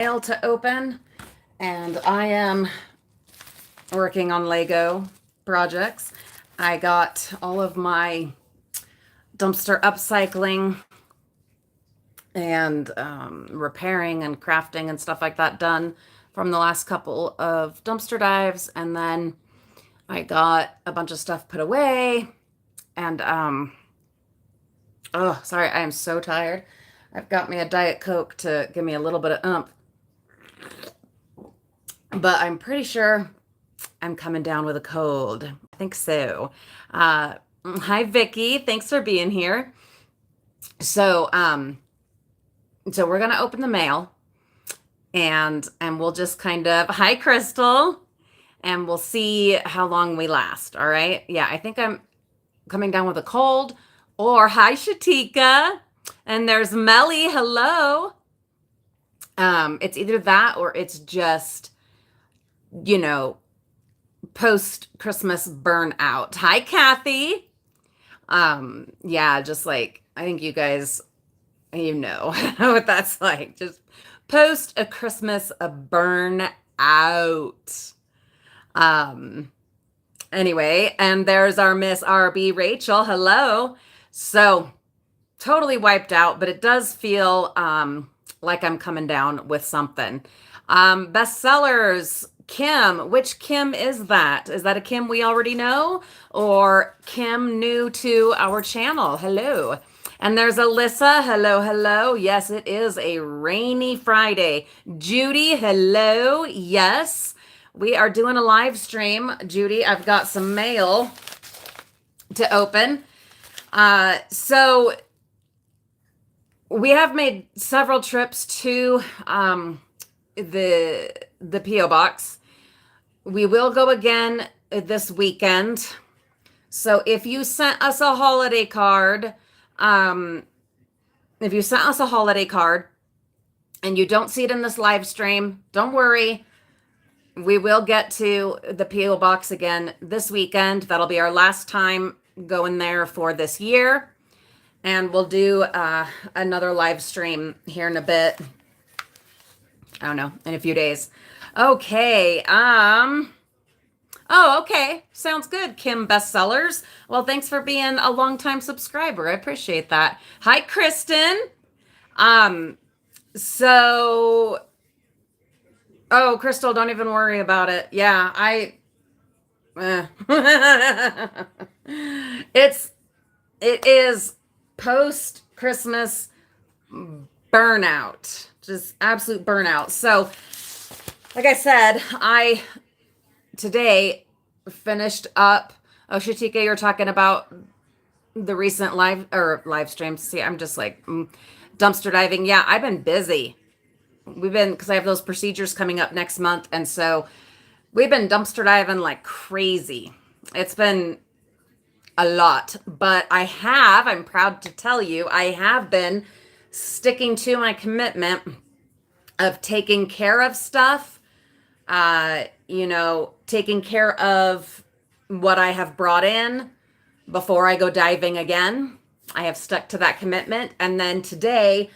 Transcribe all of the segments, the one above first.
mail to open, and I am working on Lego projects. I got all of my dumpster upcycling and repairing and crafting and stuff like that done from the last couple of dumpster dives, and then I got a bunch of stuff put away. And oh, sorry, I am so tired. I've got me a Diet Coke to give me a little bit of but I'm pretty sure I'm coming down with a cold. I think so. Hi, Vicky. Thanks for being here. So, so we're gonna open the mail, and we'll just kind of hi, Crystal, and we'll see how long we last. All right. Yeah, I think I'm coming down with a cold. Or hi, Shatika, and there's Melly. Hello. It's either that or it's just, you know, post Christmas burnout. Hi, Kathy. Yeah, just like I think you guys, you know what that's like. Just post a Christmas a burnout. Um, anyway, and there's our Miss RB Rachel. Hello. So totally wiped out, but it does feel like I'm coming down with something. Bestsellers, Kim. Which Kim is that? Is that a Kim we already know or Kim new to our channel? Hello. And there's Alyssa. Hello, hello. Yes, it is a rainy Friday. Judy, hello. Yes, we are doing a live stream. Judy, I've got some mail to open. So we have made several trips to the P.O. box. We will go again this weekend. So if you sent us a holiday card, and you don't see it in this live stream, don't worry. We will get to the P.O. box again this weekend. That'll be our last time going there for this year. And we'll do another live stream here in a bit. I don't know, in a few days. Okay. Oh, okay. Sounds good, Kim Bestsellers. Well, thanks for being a longtime subscriber. I appreciate that. Hi, Kristen. So, oh, Crystal, don't even worry about it. Yeah, it is post Christmas burnout, just absolute burnout. So, like I said, I today finished up. Oh, Shatika, you're talking about the recent live streams. See, I'm just like dumpster diving. Yeah, I've been busy. We've been because I have those procedures coming up next month, and so we've been dumpster diving like crazy. It's been a lot, but I'm proud to tell you, I have been sticking to my commitment of taking care of stuff, taking care of what I have brought in before I go diving again. I have stuck to that commitment. And then today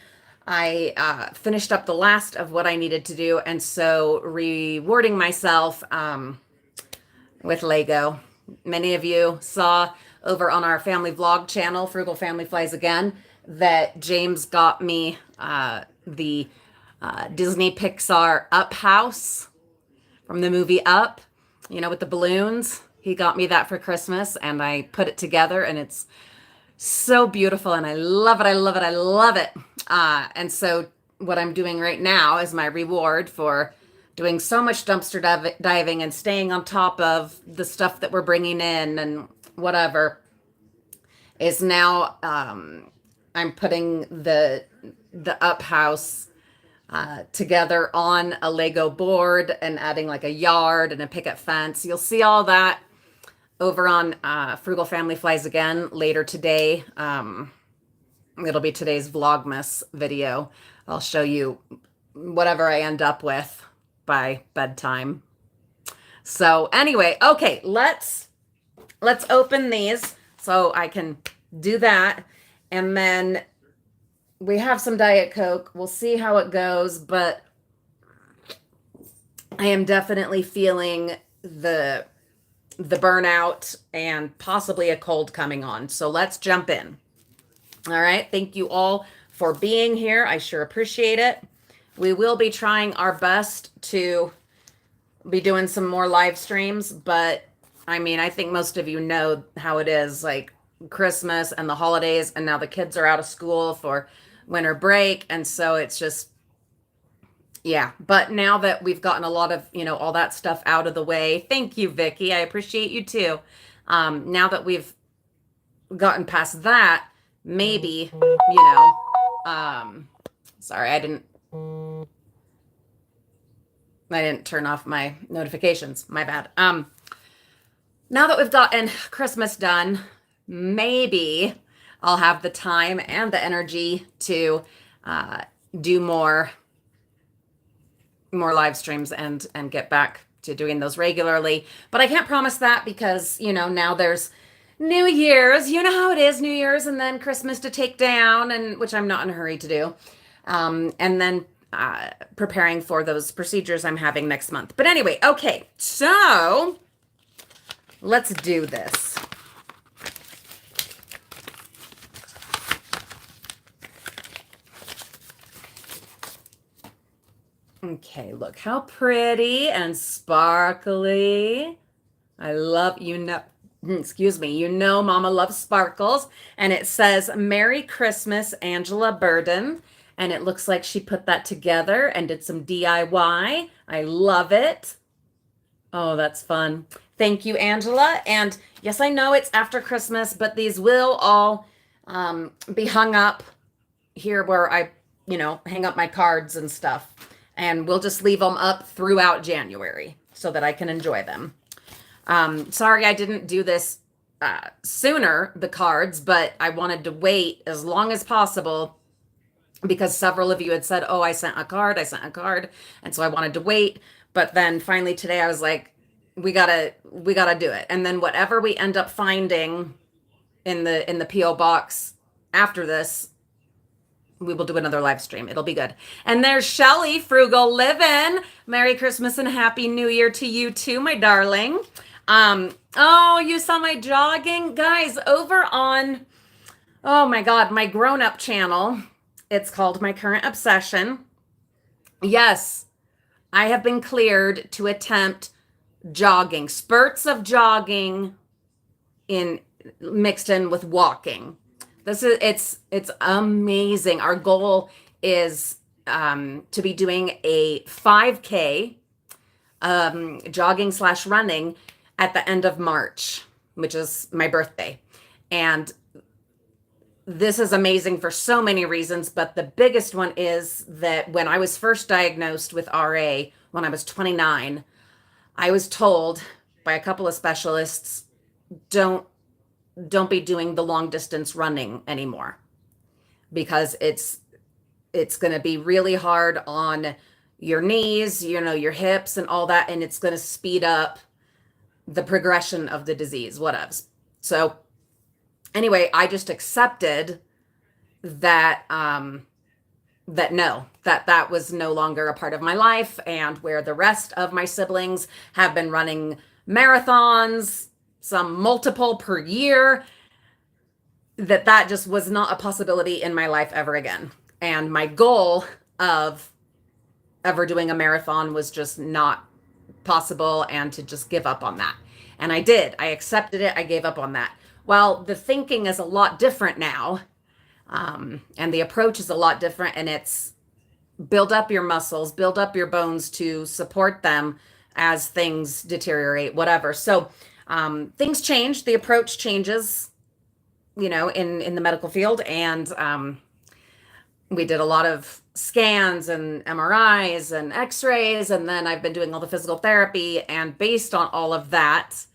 I finished up the last of what I needed to do. And so rewarding myself with Lego. Many of you saw over on our family vlog channel, Frugal Family Flies Again, that James got me the Disney Pixar Up house from the movie Up, with the balloons. He got me that for Christmas, and I put it together, and it's so beautiful, and I love it. I love it. I love it. And so what I'm doing right now is my reward for doing so much dumpster diving and staying on top of the stuff that we're bringing in and whatever is now I'm putting the Up house together on a Lego board and adding like a yard and a picket fence. You'll see all that over on Frugal Family Flies Again later today. It'll be today's Vlogmas video. I'll show you whatever I end up with by bedtime. So anyway, okay, let's open these so I can do that. And then we have some Diet Coke. We'll see how it goes, but I am definitely feeling the the burnout and possibly a cold coming on. So let's jump in. All right. Thank you all for being here. I sure appreciate it. We will be trying our best to be doing some more live streams, but I mean, I think most of you know how it is, like Christmas and the holidays, and now the kids are out of school for winter break. And so it's just, yeah. But now that we've gotten a lot of, all that stuff out of the way, thank you, Vicky. I appreciate you too. Now that we've gotten past that, maybe, sorry, I didn't turn off my notifications. My bad. Now that we've gotten Christmas done, maybe I'll have the time and the energy to do more live streams and get back to doing those regularly. But I can't promise that because, now there's New Year's. You know how it is, New Year's, and then Christmas to take down, and which I'm not in a hurry to do. And then preparing for those procedures I'm having next month. But anyway, okay, so let's do this. Okay, look how pretty and sparkly. I love, excuse me, Mama loves sparkles. And it says, Merry Christmas, Angela Burden. And it looks like she put that together and did some DIY. I love it. Oh, that's fun. Thank you, Angela. And yes, I know it's after Christmas, but these will all be hung up here where I, hang up my cards and stuff. And we'll just leave them up throughout January so that I can enjoy them. Sorry I didn't do this sooner, the cards, but I wanted to wait as long as possible because several of you had said, oh, I sent a card. And so I wanted to wait. But then finally today I was like, we gotta do it. And then whatever we end up finding in the PO box after this, we will do another live stream. It'll be good. And there's Shelly, Frugal Living. Merry Christmas and Happy New Year to you too, my darling. Oh, you saw my jogging? Guys, over on, oh my God, my grown-up channel. It's called My Current Obsession. Yes, I have been cleared to attempt jogging, spurts of jogging mixed in with walking. It's amazing. Our goal is to be doing a 5K jogging / running at the end of March, which is my birthday. And this is amazing for so many reasons, but the biggest one is that when I was first diagnosed with RA when I was 29, I was told by a couple of specialists, don't be doing the long distance running anymore because it's going to be really hard on your knees, your hips and all that, and it's going to speed up the progression of the disease, whatevs. So anyway, I just accepted that that was no longer a part of my life, and where the rest of my siblings have been running marathons, some multiple per year, that just was not a possibility in my life ever again. And my goal of ever doing a marathon was just not possible, and to just give up on that. And I did. I accepted it. I gave up on that. Well, the thinking is a lot different now. And the approach is a lot different, and it's build up your muscles, build up your bones to support them as things deteriorate, whatever. So things change, the approach changes, in the medical field. And we did a lot of scans and MRIs and x-rays, and then I've been doing all the physical therapy. And based on all of that,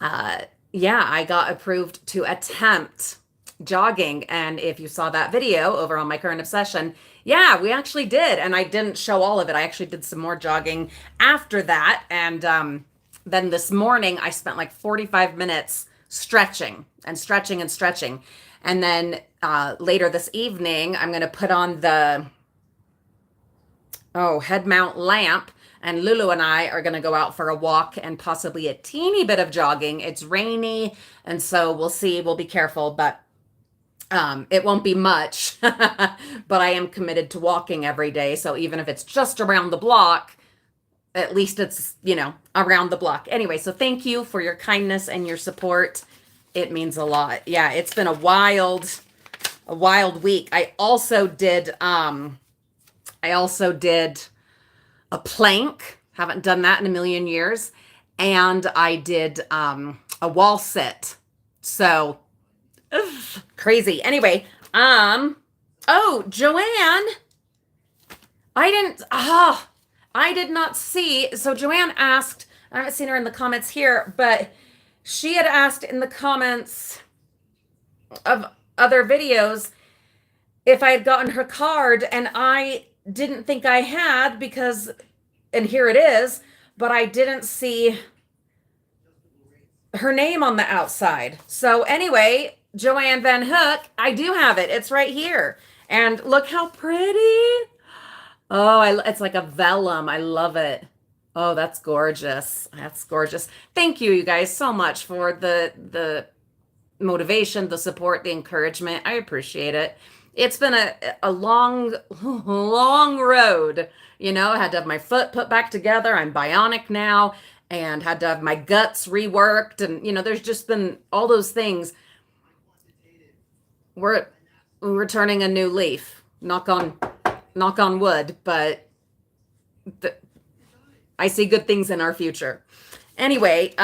I got approved to attempt jogging. And if you saw that video over on My Current Obsession, yeah, we actually did. And I didn't show all of it. I actually did some more jogging after that. And then this morning I spent like 45 minutes stretching. And then later this evening, I'm going to put on the head mount lamp, and Lulu and I are going to go out for a walk and possibly a teeny bit of jogging. It's rainy, and so we'll see. We'll be careful, but it won't be much. But I am committed to walking every day. So even if it's just around the block, at least it's, around the block. Anyway, so thank you for your kindness and your support. It means a lot. Yeah, it's been a wild week. I also did a plank. Haven't done that in a million years. And I did a wall sit. So crazy. Anyway, oh, Joanne, I did not see. So Joanne asked, I haven't seen her in the comments here, but she had asked in the comments of other videos if I had gotten her card, and I didn't think I had because, and here it is, but I didn't see her name on the outside. So anyway, Joanne Van Hook, I do have it. It's right here. And look how pretty. Oh, it's like a vellum. I love it. Oh, that's gorgeous. That's gorgeous. Thank you, you guys, so much for the motivation, the support, the encouragement. I appreciate it. It's been a long, long road. I had to have my foot put back together. I'm bionic now, and had to have my guts reworked. And, there's just been all those things. We're turning a new leaf. Knock on wood, but I see good things in our future. Anyway,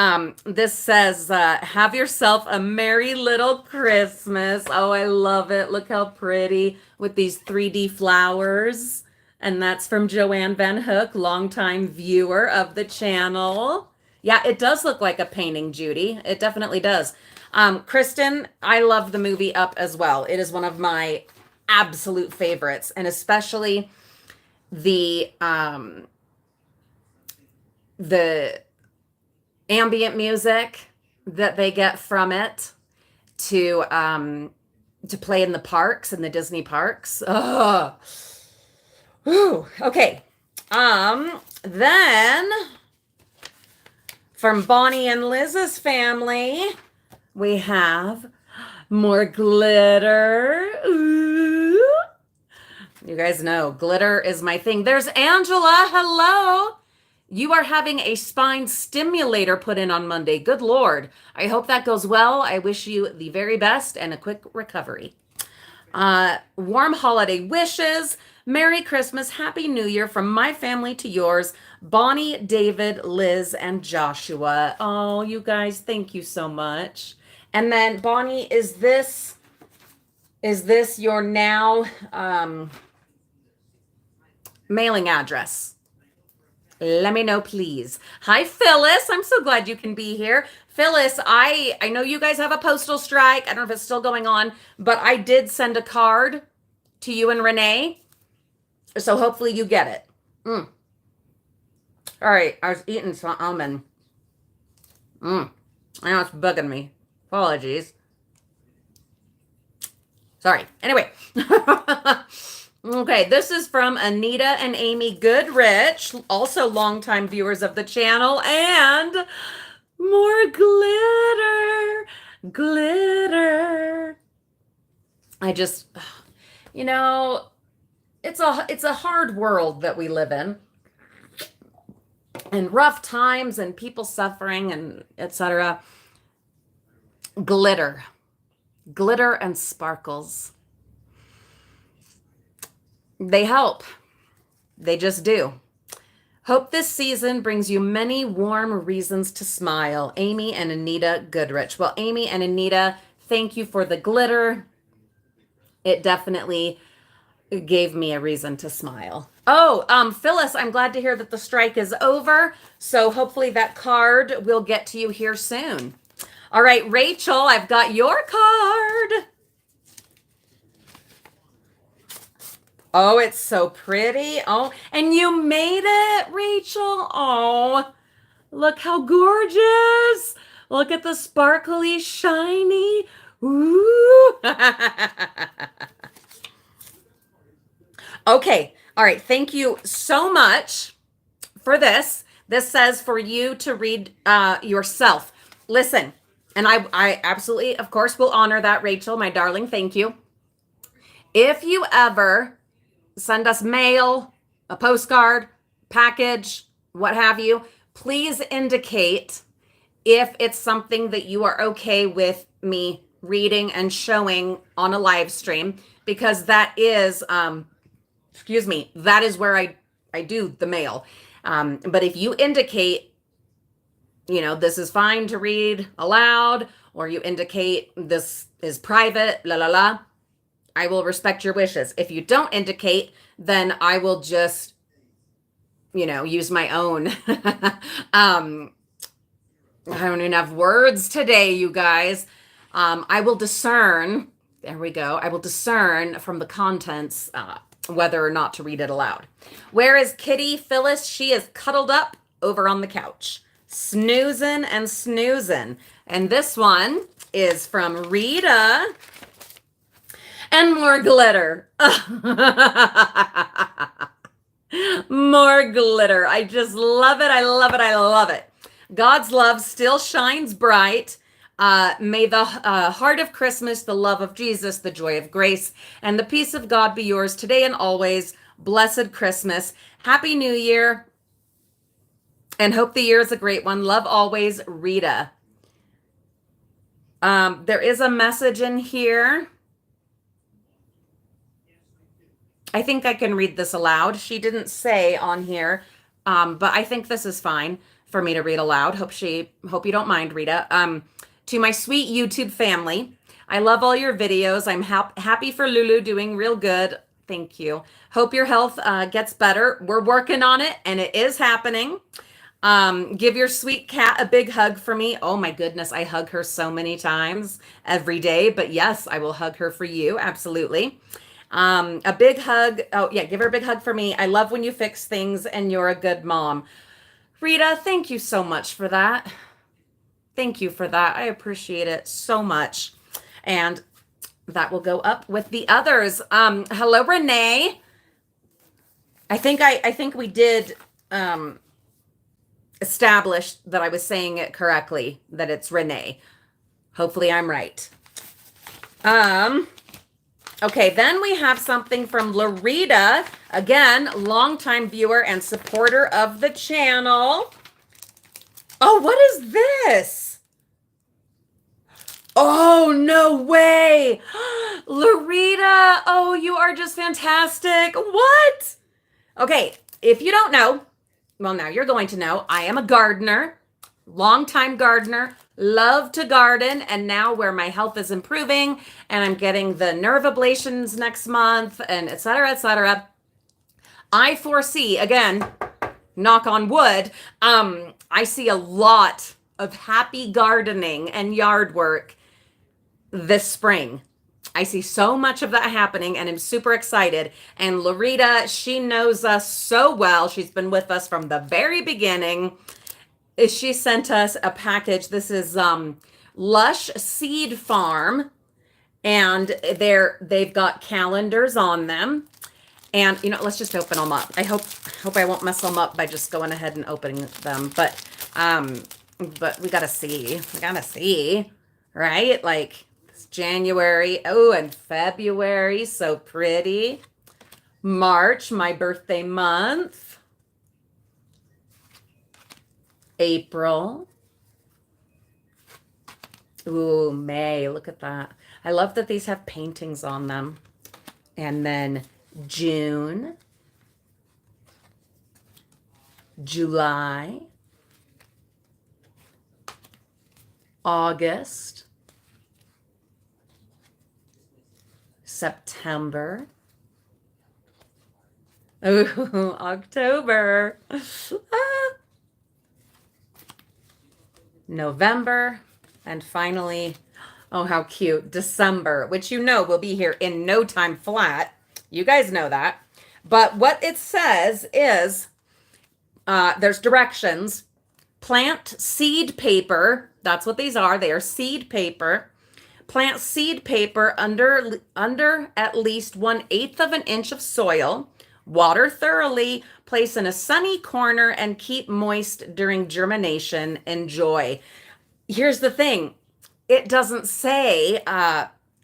this says, have yourself a merry little Christmas. Oh, I love it. Look how pretty with these 3D flowers. And that's from Joanne Van Hook, longtime viewer of the channel. Yeah, it does look like a painting, Judy. It definitely does. Kristen, I love the movie Up as well. It is one of my absolute favorites, and especially the ambient music that they get from it to play in the parks, in the Disney parks. Oh, ooh, okay. Then from Bonnie and Liz's family, we have more glitter. Ooh. You guys know glitter is my thing. There's Angela. Hello. You are having a spine stimulator put in on Monday. Good Lord. I hope that goes well. I wish you the very best and a quick recovery. Warm holiday wishes. Merry Christmas. Happy New Year from my family to yours. Bonnie, David, Liz, and Joshua. Oh, you guys, thank you so much. And then Bonnie, is this your now mailing address? Let me know, please. Hi, Phyllis. I'm so glad you can be here. Phyllis, I know you guys have a postal strike. I don't know if it's still going on, but I did send a card to you and Renee. So hopefully you get it. All right. I was eating some almond. I know it's bugging me. Apologies. Sorry. Anyway. Okay, this is from Anita and Amy Goodrich, also longtime viewers of the channel, and more glitter. I just, it's a hard world that we live in, and rough times and people suffering and etc. Glitter and sparkles. They help. They just do. Hope this season brings you many warm reasons to smile. Amy and Anita Goodrich. Well, Amy and Anita, thank you for the glitter. It definitely gave me a reason to smile. Oh, Phyllis, I'm glad to hear that the strike is over. So hopefully that card will get to you here soon. All right, Rachel, I've got your card. Oh, it's so pretty. Oh, and you made it, Rachel. Oh, look how gorgeous. Look at the sparkly, shiny. Ooh. Okay. All right. Thank you so much for this. This says for you to read yourself. Listen, and I absolutely, of course, will honor that, Rachel, my darling. Thank you. If you ever send us mail, a postcard, package, what have you, please indicate if it's something that you are okay with me reading and showing on a live stream, because that is, that is where I do the mail. But if you indicate, this is fine to read aloud, or you indicate this is private, la la la, I will respect your wishes. If you don't indicate, then I will just, use my own. I don't even have words today, you guys. I will discern. There we go. I will discern from the contents whether or not to read it aloud. Where is Kitty Phyllis? She is cuddled up over on the couch, snoozing and snoozing. And this one is from Rita. And more glitter. More glitter. I just love it. I love it. I love it. God's love still shines bright. May the heart of Christmas, the love of Jesus, the joy of grace, and the peace of God be yours today and always. Blessed Christmas. Happy New Year. And hope the year is a great one. Love always, Rita. There is a message in here. I think I can read this aloud. She didn't say on here, but I think this is fine for me to read aloud. Hope you don't mind, Rita. To my sweet YouTube family, I love all your videos. I'm happy for Lulu doing real good. Thank you. Hope your health gets better. We're working on it, and it is happening. Give your sweet cat a big hug for me. Oh my goodness, I hug her so many times every day, but yes, I will hug her for you. Absolutely. A big hug. Oh yeah, give her a big hug for me. I love when you fix things and you're a good mom. Rita, thank you so much for that. Thank you for that. I appreciate it so much. And that will go up with the others. Hello, Renee. I think we did establish that I was saying it correctly, that it's Renee. Hopefully I'm right. Okay, then we have something from Larita, again, longtime viewer and supporter of the channel. Oh, what is this? Oh, no way. Larita, oh, you are just fantastic. What? Okay, if you don't know, well, now you're going to know. I am a gardener, longtime gardener. Love to garden, and now where my health is improving and I'm getting the nerve ablations next month and et cetera, I foresee, again, knock on wood, I see a lot of happy gardening and yard work this spring. I see so much of that happening, and I'm super excited. And Larita, she knows us so well. She's been with us from the very beginning. She sent us a package. This is Lush Seed Farm, and they've got calendars on them. And let's just open them up. I hope I won't mess them up by just going ahead and opening them. But we gotta see. Right? Like it's January. Oh, and February, so pretty. March, my birthday month. April. Ooh, May. Look at that. I love that these have paintings on them. And then June, July, August, September. Ooh, October. November, and finally, oh, how cute, December, which will be here in no time flat. You guys know that. But what it says is, there's directions. Plant seed paper. That's what these are. They are seed paper. Plant seed paper under at least 1/8 of an inch of soil. Water thoroughly, place in a sunny corner, and keep moist during germination. Enjoy. Here's the thing. It doesn't say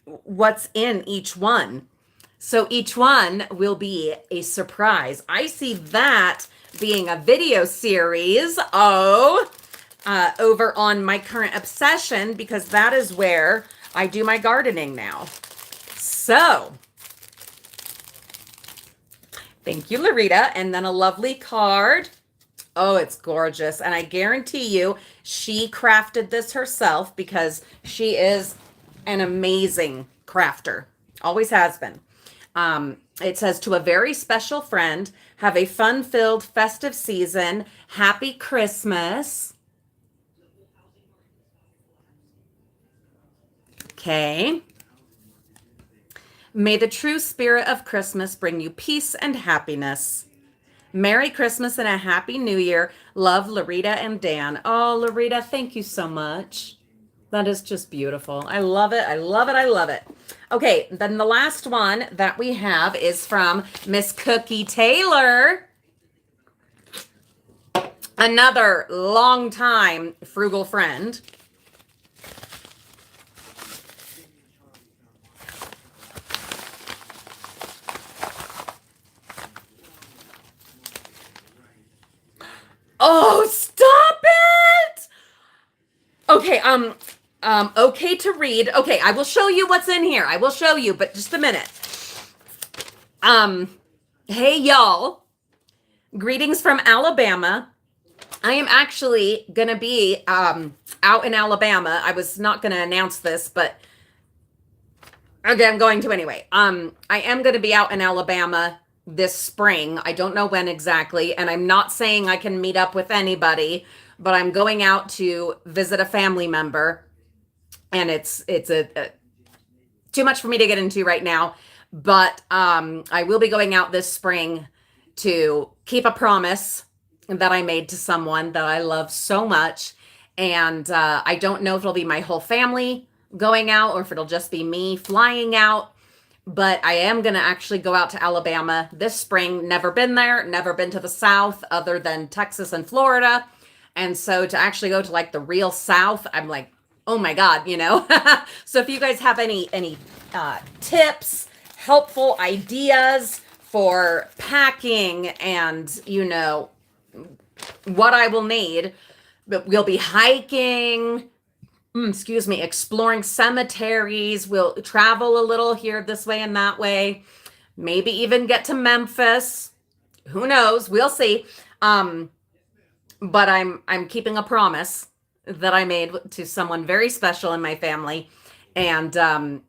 what's in each one. So each one will be a surprise. I see that being a video series. Over on My Current Obsession, because that is where I do my gardening now. So, thank you, Larita. And then a lovely card. Oh, it's gorgeous. And I guarantee you, she crafted this herself because she is an amazing crafter. Always has been. It says, to a very special friend, have a fun-filled festive season. Happy Christmas. Okay. May the true spirit of Christmas bring you peace and happiness. Merry Christmas and a Happy New Year. Love, Larita and Dan. Oh, Larita, thank you so much. That is just beautiful. I love it. I love it. I love it. Okay, then the last one that we have is from Miss Cookie Taylor. Another longtime frugal friend. Oh, stop it! Okay, okay to read. Okay, I will show you what's in here. I will show you, but just a minute. Hey y'all. Greetings from Alabama. I am actually gonna be out in Alabama. I was not gonna announce this, but okay, I'm going to anyway. I am gonna be out in Alabama this spring. I don't know when exactly, and I'm not saying I can meet up with anybody, but I'm going out to visit a family member, and it's a too much for me to get into right now, but I will be going out this spring to keep a promise that I made to someone that I love so much, and I don't know if it'll be my whole family going out or if it'll just be me flying out. But I am going to actually go out to Alabama this spring. Never been there, never been to the South other than Texas and Florida. And so to actually go to like the real South, I'm like, oh my God, you know? So if you guys have any tips, helpful ideas for packing and, you know, what I will need, but we'll be hiking, exploring cemeteries. We'll travel a little here, this way and that way. Maybe even get to Memphis. Who knows? We'll see. But I'm keeping a promise that I made to someone very special in my family, and going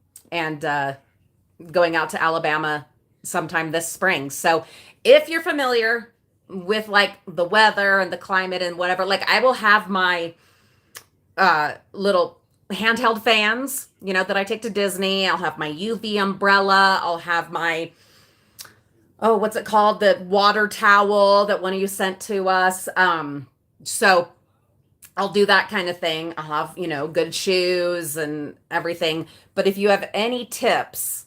out to Alabama sometime this spring. So if you're familiar with like the weather and the climate and whatever, like I will have my little handheld fans, you know, that I take to Disney. I'll have my UV umbrella. I'll have my, oh, what's it called? The water towel that one of you sent to us. So I'll do that kind of thing. I'll have, you know, good shoes and everything. But if you have any tips,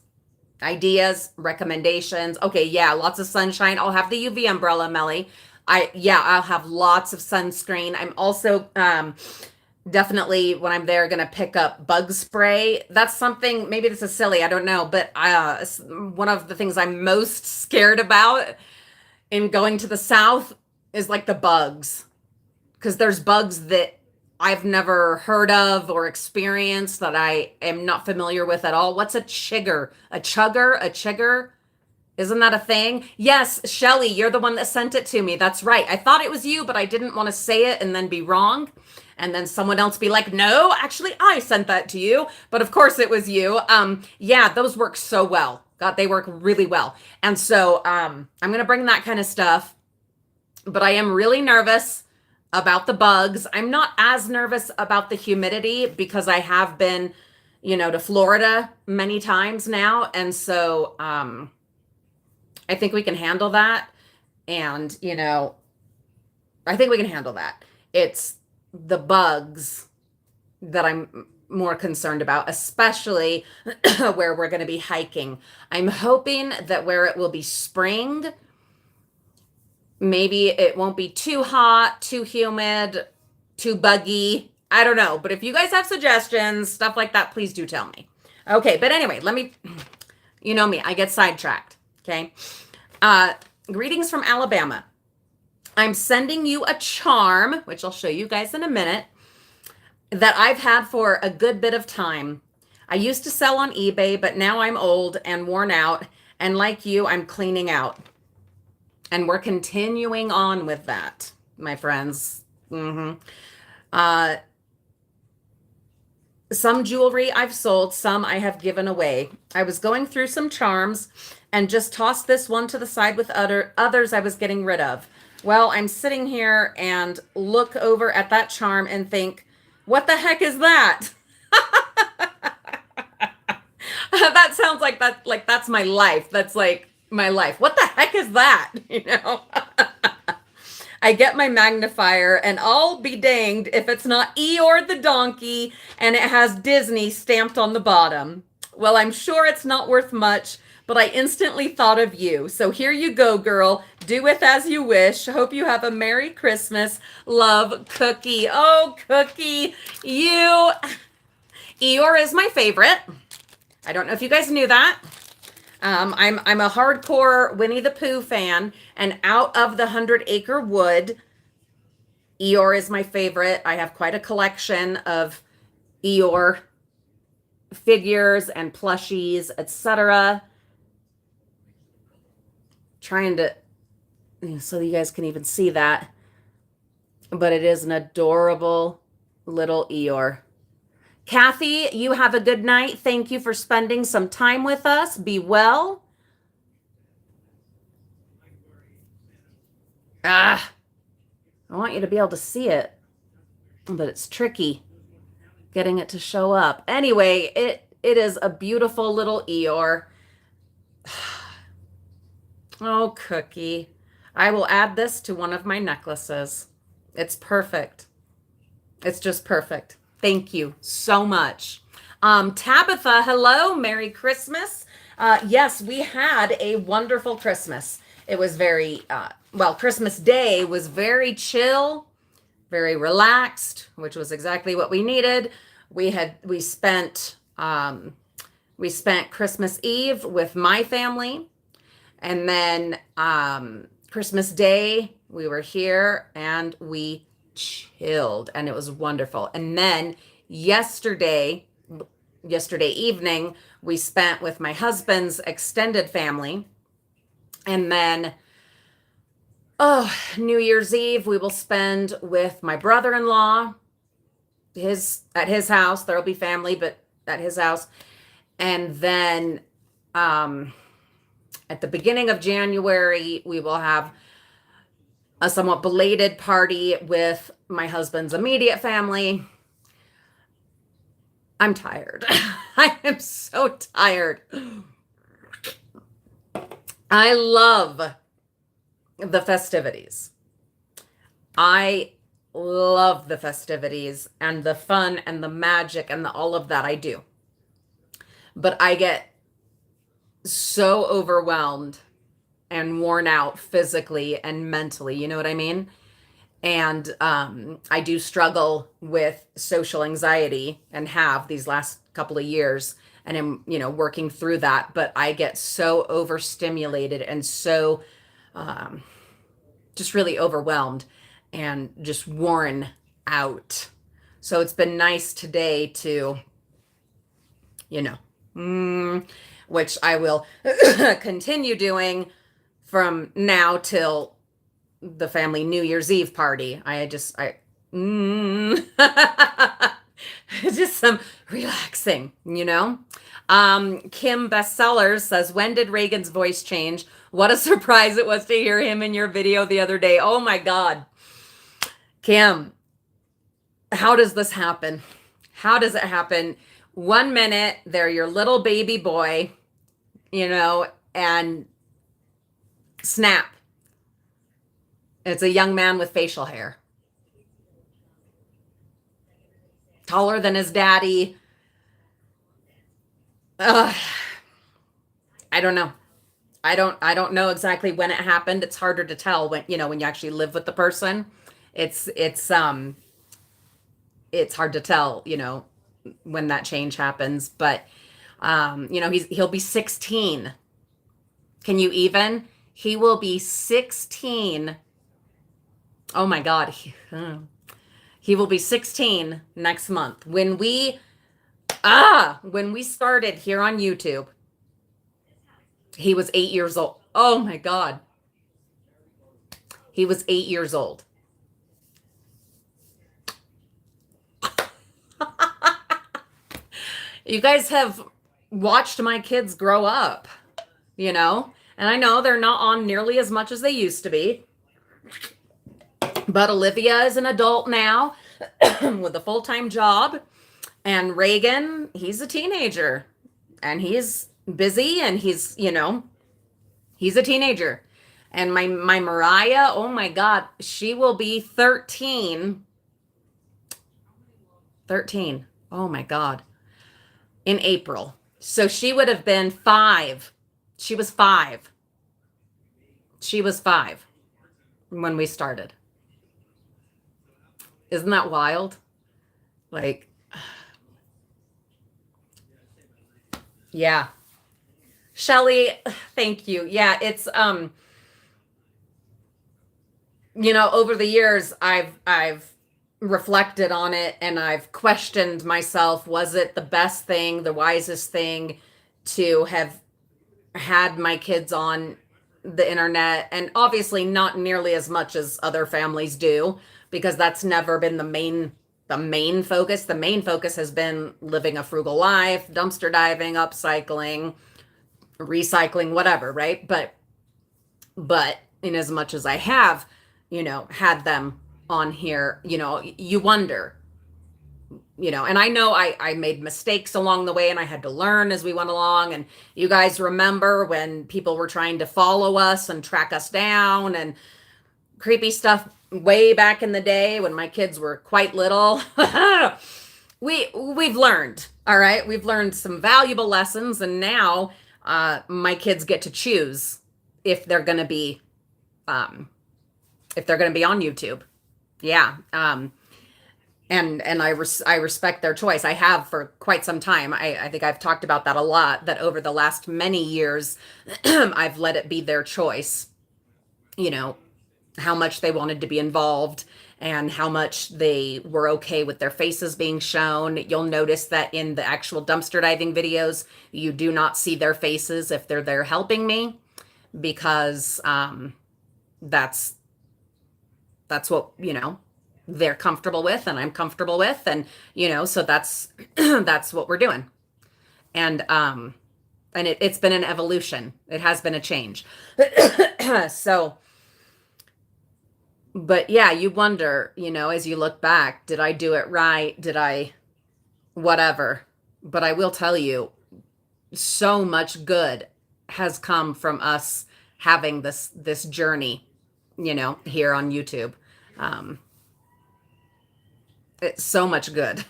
ideas, recommendations, okay, yeah, lots of sunshine. I'll have the UV umbrella, Melly. I'll have lots of sunscreen. I'm also, definitely when I'm there going to pick up bug spray. That's something, maybe this is silly, I don't know, but one of the things I'm most scared about in going to the South is like the bugs, because there's bugs that I've never heard of or experienced that I am not familiar with at all. What's a chigger? A chigger? Isn't that a thing? Yes, Shelly, you're the one that sent it to me. That's right. I thought it was you, but I didn't want to say it and then be wrong. And then someone else be like, no, actually, I sent that to you. But of course it was you. Yeah, those work so well. God, they work really well. And so I'm going to bring that kind of stuff. But I am really nervous about the bugs. I'm not as nervous about the humidity because I have been, you know, to Florida many times now. And so I think we can handle that. And, you know, I think we can handle that. It's the bugs that I'm more concerned about, especially where we're going to be hiking. I'm hoping that where it will be spring, Maybe it won't be too hot, too humid, too buggy. I don't know. But if you guys have suggestions, stuff like that, please do tell me. Okay, but anyway, you know me, I get sidetracked. Okay. Uh, Greetings from Alabama. I'm sending you a charm, which I'll show you guys in a minute, that I've had for a good bit of time. I used to sell on eBay, but now I'm old and worn out. And like you, I'm cleaning out. And we're continuing on with that, my friends. Uh, some jewelry I've sold, some I have given away. I was going through some charms and just tossed this one to the side with others I was getting rid of. Well, I'm sitting here and look over at that charm and think, what the heck is that? That sounds like that's my life. That's like my life. What the heck is that? You know? I get my magnifier and I'll be danged if it's not Eeyore the donkey and it has Disney stamped on the bottom. Well, I'm sure it's not worth much, but I instantly thought of you. So here you go, girl. Do with as you wish. Hope you have a Merry Christmas. Love, Cookie. Oh, Cookie, you. Eeyore is my favorite. I don't know if you guys knew that. I'm a hardcore Winnie the Pooh fan, and out of the 100-Acre Wood, Eeyore is my favorite. I have quite a collection of Eeyore figures and plushies, etc. Trying to, so you guys can even see that, but it is an adorable little Eeyore. Kathy, you have a good night. Thank you for spending some time with us. Be well. I want you to be able to see it, but it's tricky getting it to show up. Anyway, it is a beautiful little Eeyore. Oh, Cookie. I will add this to one of my necklaces. It's perfect. It's just perfect. Thank you so much. Tabitha, hello. Merry Christmas. Yes, we had a wonderful Christmas. It was very, Christmas Day was very chill, very relaxed, which was exactly what we needed. We spent Christmas Eve with my family. And then Christmas Day, we were here and we chilled and it was wonderful. And then yesterday evening, we spent with my husband's extended family. And then, New Year's Eve, we will spend with my brother-in-law, at his house. There'll be family, but at his house. And then at the beginning of January, we will have a somewhat belated party with my husband's immediate family. I'm tired. I am so tired. I love the festivities. I love the festivities and the fun and the magic and all of that. I do. But I get so overwhelmed and worn out physically and mentally, you know what I mean? And I do struggle with social anxiety and have these last couple of years, and I'm, working through that, but I get so overstimulated and so just really overwhelmed and just worn out. So it's been nice today to, which I will continue doing from now till the family New Year's Eve party. Just some relaxing, Kim Bestsellers says, when did Reagan's voice change? What a surprise it was to hear him in your video the other day. Oh my God. Kim, how does this happen? How does it happen? 1 minute, they're your little baby boy, and snap. It's a young man with facial hair. Taller than his daddy. I don't know. I don't know exactly when it happened. It's harder to tell when, when you actually live with the person. It's it's hard to tell, when that change happens, but he'll be 16. Can you even? He will be 16. Oh my God. He will be 16 next month. When we started here on YouTube, he was 8 years old. Oh my God. He was 8 years old. You guys have watched my kids grow up, and I know they're not on nearly as much as they used to be, but Olivia is an adult now with a full-time job, and Reagan, he's a teenager, and he's busy, and he's a teenager. And my Mariah, oh my God, she will be 13. 13. Oh my God. In April. So she would have been 5. She was 5. She was 5 when we started. Isn't that wild? Like, yeah. Shelly, thank you. Yeah, it's over the years I've reflected on it, and I've questioned myself, was it the best thing, the wisest thing to have had my kids on the internet? And obviously not nearly as much as other families do, because that's never been the main focus. The main focus has been living a frugal life, dumpster diving, upcycling, recycling, whatever, right? But in as much as I have, had them on here, you wonder, and I know I made mistakes along the way, and I had to learn as we went along. And you guys remember when people were trying to follow us and track us down and creepy stuff way back in the day when my kids were quite little. We've learned, all right? We've learned some valuable lessons, and now my kids get to choose if they're going to be on YouTube. Yeah. And I respect their choice. I have for quite some time. I think I've talked about that a lot, that over the last many years, I've let it be their choice, how much they wanted to be involved and how much they were okay with their faces being shown. You'll notice that in the actual dumpster diving videos, you do not see their faces if they're there helping me, because that's what, they're comfortable with and I'm comfortable with. And, so that's, that's what we're doing. And it's been an evolution. It has been a change. So, but yeah, you wonder, as you look back, did I do it right? Did I, whatever? But I will tell you, so much good has come from us having this journey, here on YouTube. It's so much good,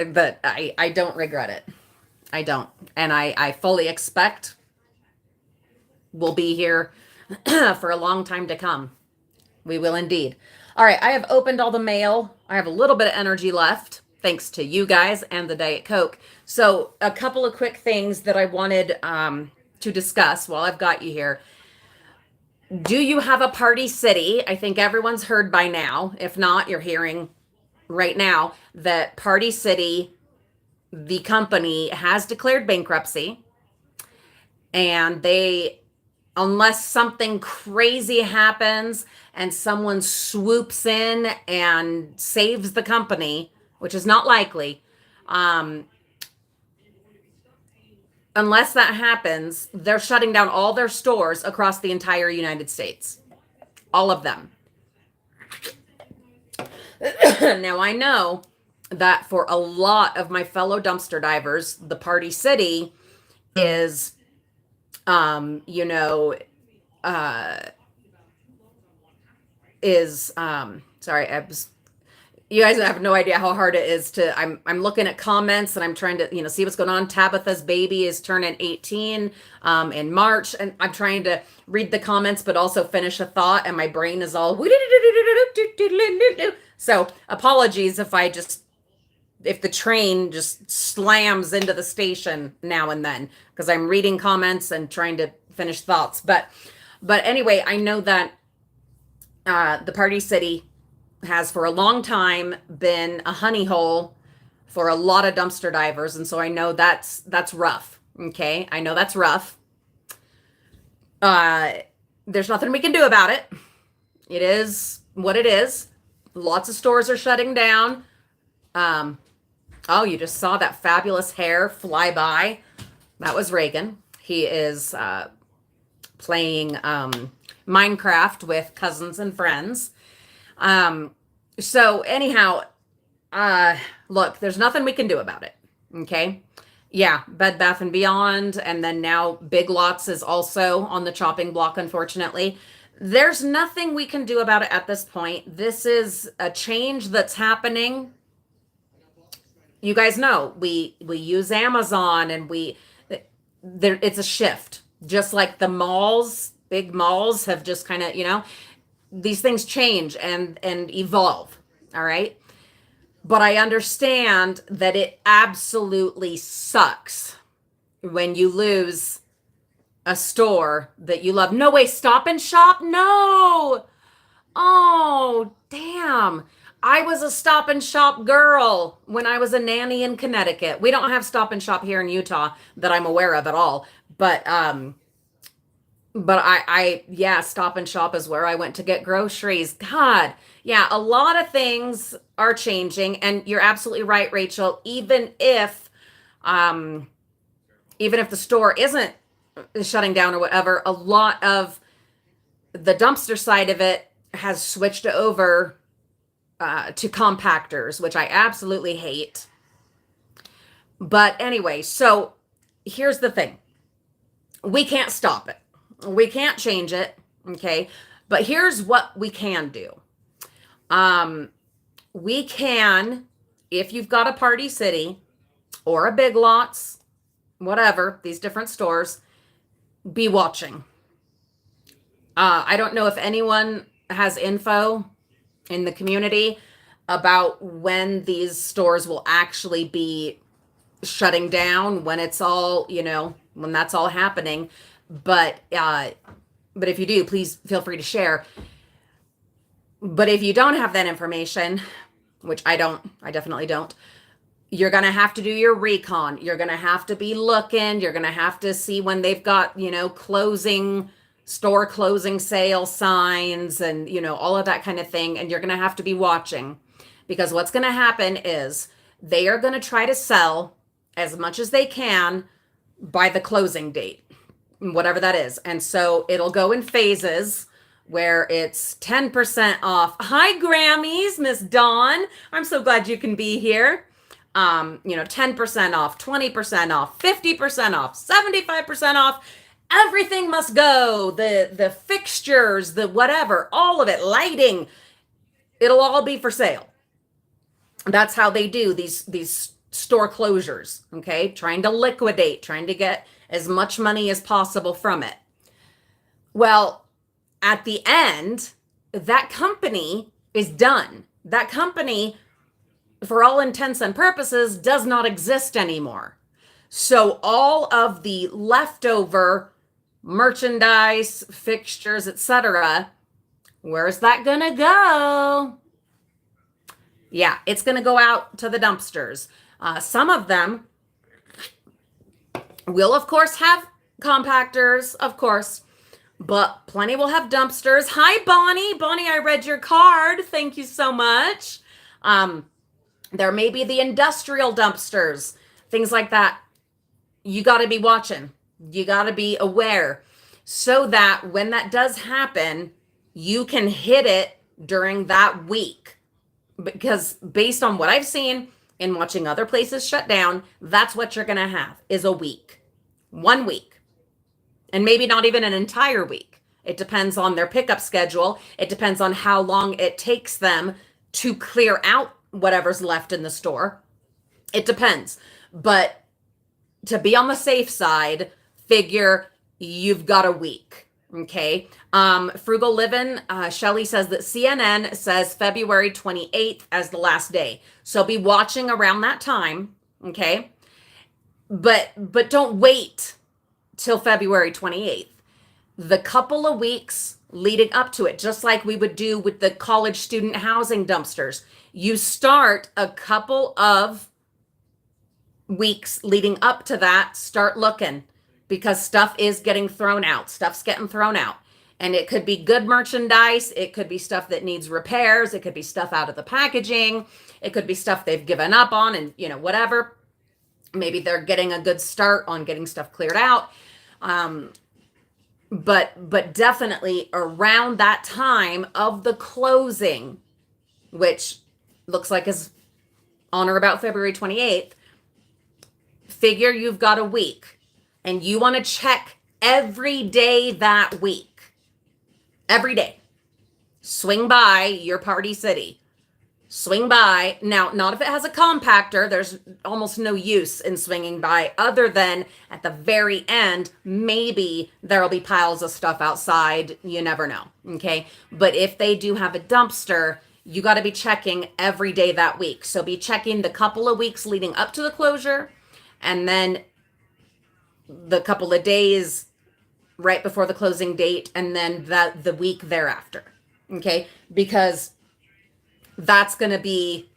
but I don't regret it. I don't. And I fully expect we'll be here for a long time to come. We will indeed. All right, I have opened all the mail. I have a little bit of energy left, thanks to you guys and the Diet Coke. So a couple of quick things that I wanted to discuss while I've got you here. Do you have a party city? I think everyone's heard by now. If not, you're hearing right now that Party City, the company, has declared bankruptcy. And unless something crazy happens and someone swoops in and saves the company, which is not likely, unless that happens, they're shutting down all their stores across the entire United States. All of them. Now, I know that for a lot of my fellow dumpster divers, the Party City is, sorry, You guys have no idea how hard it is to I'm looking at comments and I'm trying to, see what's going on. Tabitha's baby is turning 18 in March, and I'm trying to read the comments but also finish a thought, and my brain is all so apologies if the train just slams into the station now and then, because I'm reading comments and trying to finish thoughts. But anyway, I know that the Party City has for a long time been a honey hole for a lot of dumpster divers, and so I know that's rough. Okay, I know that's rough. There's nothing we can do about it. It is what it is. Lots of stores are shutting down. Oh, you just saw that fabulous hair fly by. That was Reagan. He is playing Minecraft with cousins and friends. So anyhow, look, there's nothing we can do about it. Okay. Yeah. Bed Bath and Beyond. And then now Big Lots is also on the chopping block, unfortunately. There's nothing we can do about it at this point. This is a change that's happening. You guys know we use Amazon, and it's a shift, just like the malls, big malls have just kind of, these things change and evolve. All right. But I understand that it absolutely sucks when you lose a store that you love. No way, Stop and Shop? No. Oh, damn. I was a Stop and Shop girl when I was a nanny in Connecticut. We don't have Stop and Shop here in Utah that I'm aware of at all. But yeah, Stop and Shop is where I went to get groceries. God, yeah, a lot of things are changing, and you're absolutely right, Rachel. Even if the store isn't shutting down or whatever, a lot of the dumpster side of it has switched over to compactors, which I absolutely hate. But anyway, so here's the thing. We can't stop it. We can't change it. Okay. But here's what we can do. We can, if you've got a Party City or a Big Lots, whatever, these different stores, be watching. I don't know if anyone has info in the community about when these stores will actually be shutting down, when it's all, when that's all happening. But if you do, please feel free to share. But if you don't have that information, which I definitely don't, you're going to have to do your recon. You're going to have to be looking. You're going to have to see when they've got, store closing sale signs and, all of that kind of thing. And you're going to have to be watching, because what's going to happen is they are going to try to sell as much as they can by the closing date, whatever that is. And so it'll go in phases where it's 10% off. Hi, Grammys, Miss Dawn. I'm so glad you can be here. 10% off, 20% off, 50% off, 75% off. Everything must go. The fixtures, the whatever, all of it, lighting, it'll all be for sale. That's how they do these store closures, okay? Trying to liquidate, trying to get as much money as possible from it. Well, at the end, that company is done. That company, for all intents and purposes, does not exist anymore. So all of the leftover merchandise, fixtures, etc., where's that gonna go? Yeah, it's gonna go out to the dumpsters. Some of them will, of course, have compactors, of course, but plenty will have dumpsters. Hi, Bonnie. Bonnie, I read your card. Thank you so much. There may be the industrial dumpsters, things like that. You got to be watching. You got to be aware so that when that does happen, you can hit it during that week. Because based on what I've seen and watching other places shut down, that's what you're going to have is a week. 1 week. And maybe not even an entire week. It depends on their pickup schedule. It depends on how long it takes them to clear out whatever's left in the store. It depends. But to be on the safe side, figure you've got a week. Okay. Frugal Living, Shelly says that CNN says February 28th as the last day. So be watching around that time. Okay. But don't wait till February 28th. The couple of weeks leading up to it, just like we would do with the college student housing dumpsters, you start a couple of weeks leading up to that, start looking, because stuff is getting thrown out. Stuff's getting thrown out. And it could be good merchandise. It could be stuff that needs repairs. It could be stuff out of the packaging. It could be stuff they've given up on and, whatever. Maybe they're getting a good start on getting stuff cleared out. But definitely around that time of the closing, which looks like is on or about February 28th, figure you've got a week and you want to check every day that week. Every day. Swing by your Party City. Swing by. Now, not if it has a compactor. There's almost no use in swinging by other than at the very end, maybe there'll be piles of stuff outside. You never know. Okay. But if they do have a dumpster, you got to be checking every day that week. So be checking the couple of weeks leading up to the closure and then the couple of days right before the closing date and then the week thereafter. Okay. Because that's going to be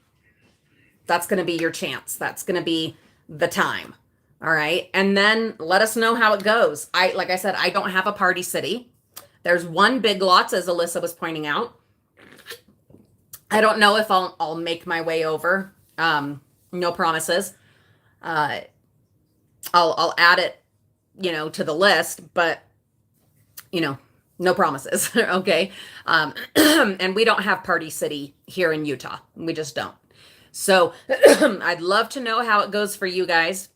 your chance. That's going to be the time. All right. And then let us know how it goes. Like I said, I don't have a Party City. There's one Big Lots, as Alyssa was pointing out. I don't know if I'll make my way over. No promises. I'll add it, to the list, but no promises. Okay. And we don't have Party City here in Utah. We just don't. So I'd love to know how it goes for you guys.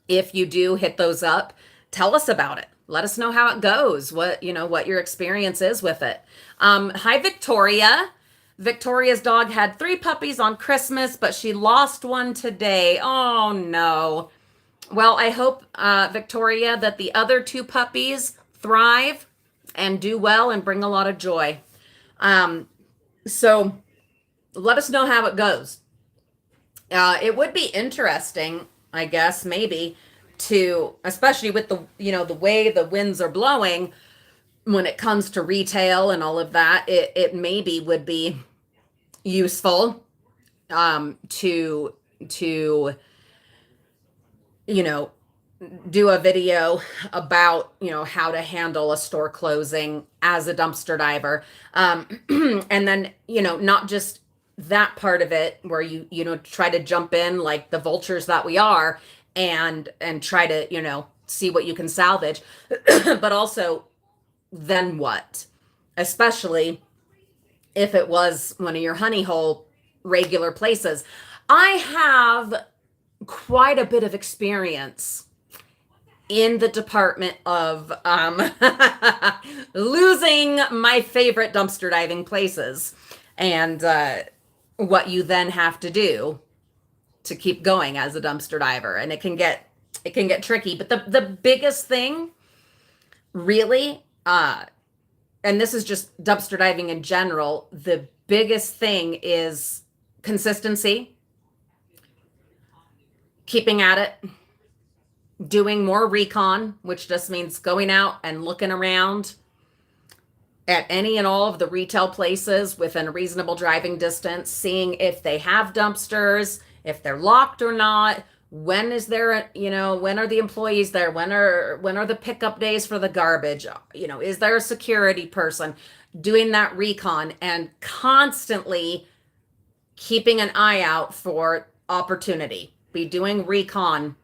If you do hit those up, tell us about it. Let us know how it goes. What your experience is with it. Hi, Victoria. Victoria's dog had 3 puppies on Christmas, but she lost one today. Oh no. Well, I hope, Victoria, that the other 2 puppies thrive and do well and bring a lot of joy. So let us know how it goes. It would be interesting, I guess, maybe to, especially with the way the winds are blowing when it comes to retail and all of that, it maybe would be useful, to do a video about, how to handle a store closing as a dumpster diver. And then, not just that part of it where you try to jump in like the vultures that we are and try to, see what you can salvage, but also then what, especially if it was one of your honey hole regular places. I have quite a bit of experience in the department of losing my favorite dumpster diving places and what you then have to do to keep going as a dumpster diver. And it can get tricky. But the biggest thing really, and this is just dumpster diving in general, the biggest thing is consistency, keeping at it, doing more recon, which just means going out and looking around at any and all of the retail places within a reasonable driving distance, seeing if they have dumpsters, if they're locked or not. When is there, when are the employees there? When are the pickup days for the garbage? Is there a security person? Doing that recon and constantly keeping an eye out for opportunity. Be doing recon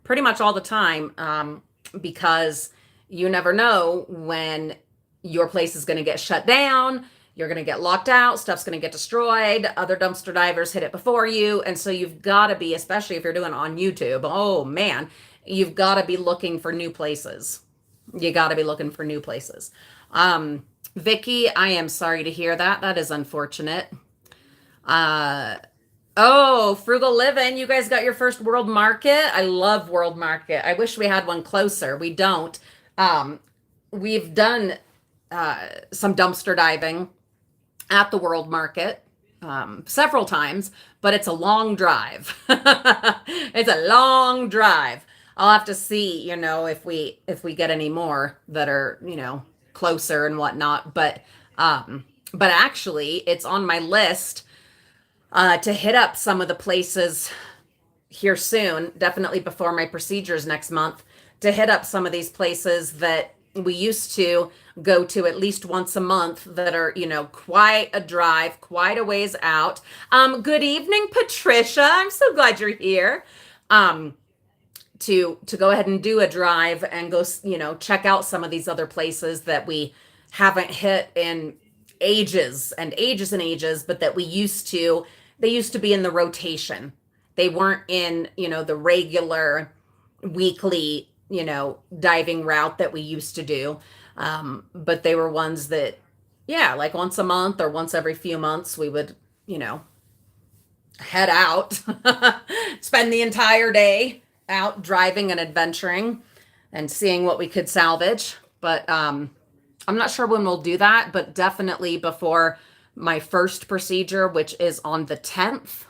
pretty much all the time, because you never know when your place is going to get shut down. You're going to get locked out. Stuff's going to get destroyed. Other dumpster divers hit it before you. And so you've got to be, especially if you're doing it on YouTube, oh man, you've got to be looking for new places. You got to be looking for new places. Vicky, I am sorry to hear that. That is unfortunate. Uh, oh, Frugal Living. You guys got your first World Market. I love World Market. I wish we had one closer. We don't. Um, we've done some dumpster diving at the World Market several times, but it's a long drive. It's a long drive. I'll have to see, if we get any more that are, closer and whatnot. But actually, it's on my list to hit up some of the places here soon, definitely before my procedures next month, to hit up some of these places that we used to go to at least once a month that are, quite a drive, quite a ways out. Good evening, Patricia. I'm so glad you're here. To go ahead and do a drive and go, check out some of these other places that we haven't hit in ages and ages and ages, but that they used to be in the rotation. They weren't in, the regular weekly, diving route that we used to do. But they were ones that, yeah, like once a month or once every few months, we would, head out, spend the entire day out driving and adventuring and seeing what we could salvage. But I'm not sure when we'll do that, but definitely before my first procedure, which is on the 10th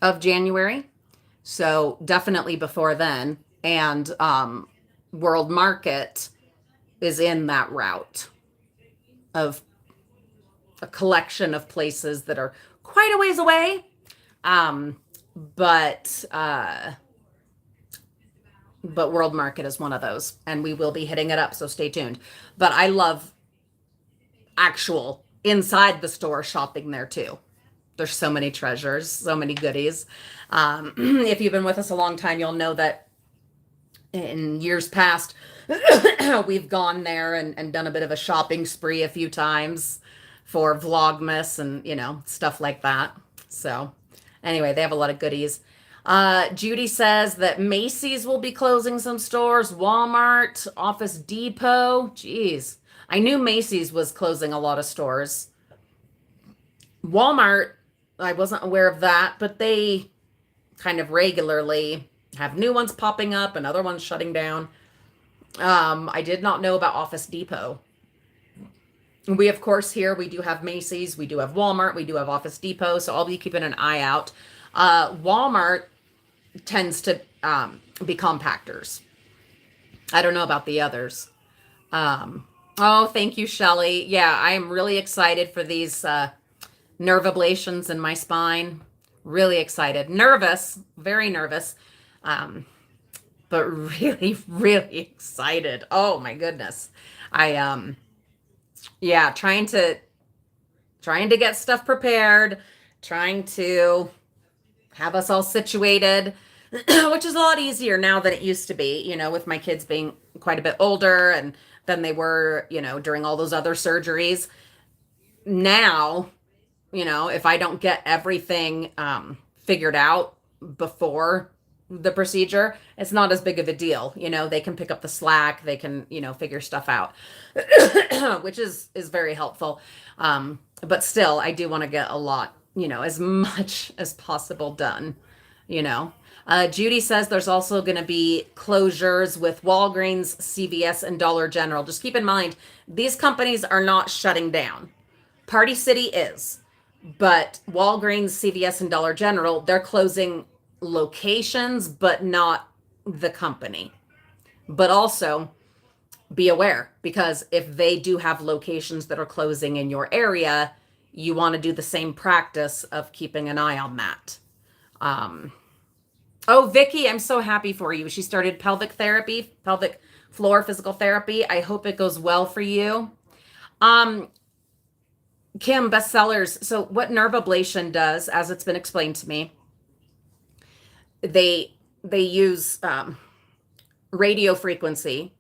of January. So definitely before then. And World Market is in that route of a collection of places that are quite a ways away. But World Market is one of those, and we will be hitting it up, so stay tuned. But I love actual inside the store shopping there too. There's so many treasures, so many goodies. If you've been with us a long time, you'll know that in years past, we've gone there and done a bit of a shopping spree a few times for Vlogmas and, stuff like that. So anyway, they have a lot of goodies. Judy says that Macy's will be closing some stores, Walmart, Office Depot. Geez, I knew Macy's was closing a lot of stores. Walmart, I wasn't aware of that, but they kind of regularly have new ones popping up and other ones shutting down. I did not know about Office Depot. We, of course, here we do have Macy's, we do have Walmart, we do have Office Depot, so I'll be keeping an eye out. Walmart tends to be compactors. I don't know about the others. Oh, thank you, Shelley. Yeah, I am really excited for these nerve ablations in my spine. Really excited. Nervous, very nervous. But really, really excited. Oh my goodness. Yeah, trying to get stuff prepared, trying to have us all situated, which is a lot easier now than it used to be, with my kids being quite a bit older and than they were, during all those other surgeries. Now, if I don't get everything figured out before the procedure, it's not as big of a deal. They can pick up the slack, they can, figure stuff out, which is very helpful. But still, I do want to get a lot, as much as possible done, Judy says there's also going to be closures with Walgreens, CVS, and Dollar General. Just keep in mind, these companies are not shutting down. Party City is, but Walgreens, CVS, and Dollar General, they're closing locations, but not the company. But also be aware, because if they do have locations that are closing in your area, you want to do the same practice of keeping an eye on that. Oh, Vicky, I'm so happy for you. She started pelvic floor physical therapy. I hope it goes well for you. Kim, bestsellers. So what nerve ablation does, as it's been explained to me, they use radio frequency,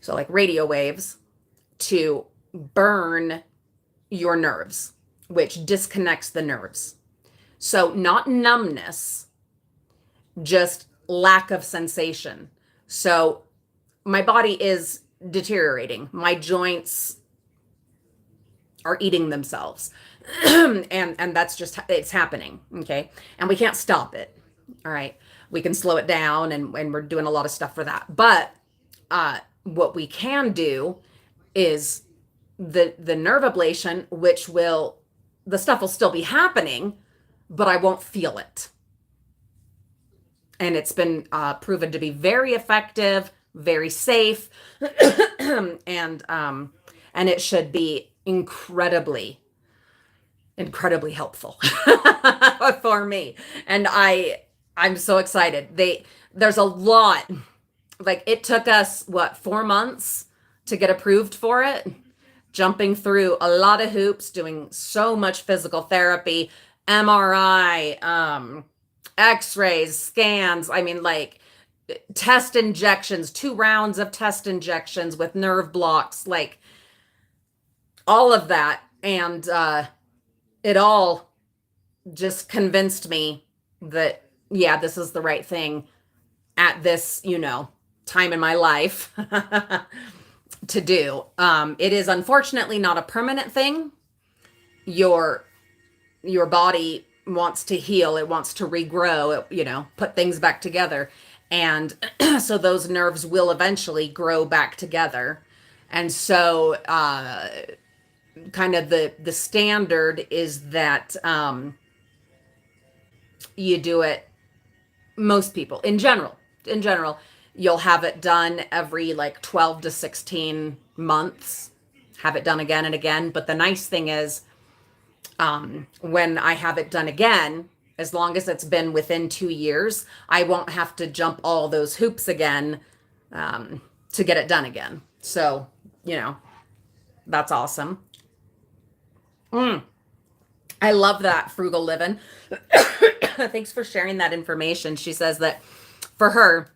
so like radio waves, to burn your nerves, which disconnects the nerves. So not numbness, just lack of sensation. So my body is deteriorating. My joints are eating themselves. And that's just, it's happening. Okay. And we can't stop it. All right. We can slow it down, and we're doing a lot of stuff for that. But what we can do is the nerve ablation, which will, the stuff will still be happening, but I won't feel it. And it's been proven to be very effective, very safe, and it should be incredibly helpful for me. And I'm so excited. There's a lot. Like, it took us what, 4 months to get approved for it, jumping through a lot of hoops, doing so much physical therapy, MRI, x-rays, scans. I mean, like, test injections, 2 rounds of test injections with nerve blocks, like all of that. And it all just convinced me that, yeah, this is the right thing at this, time in my life to do. It is unfortunately not a permanent thing. Your body wants to heal. It wants to regrow, put things back together. And so those nerves will eventually grow back together. And so kind of the standard is that you do it, most people in general, you'll have it done every like 12 to 16 months, have it done again and again. But the nice thing is, when I have it done again, as long as it's been within 2 years, I won't have to jump all those hoops again to get it done again. So, that's awesome. I love that, Frugal Living. Thanks for sharing that information. She says that for her,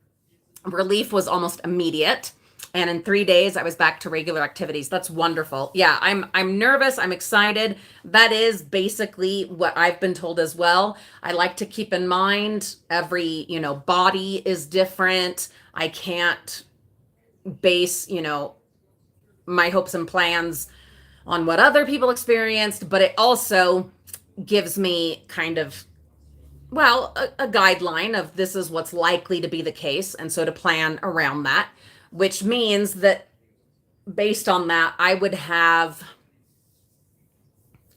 relief was almost immediate. And in 3 days, I was back to regular activities. That's wonderful. Yeah, I'm nervous. I'm excited. That is basically what I've been told as well. I like to keep in mind every, body is different. I can't base, my hopes and plans on what other people experienced, but it also gives me kind of, well, a guideline of this is what's likely to be the case. And so to plan around that, which means that based on that, I would have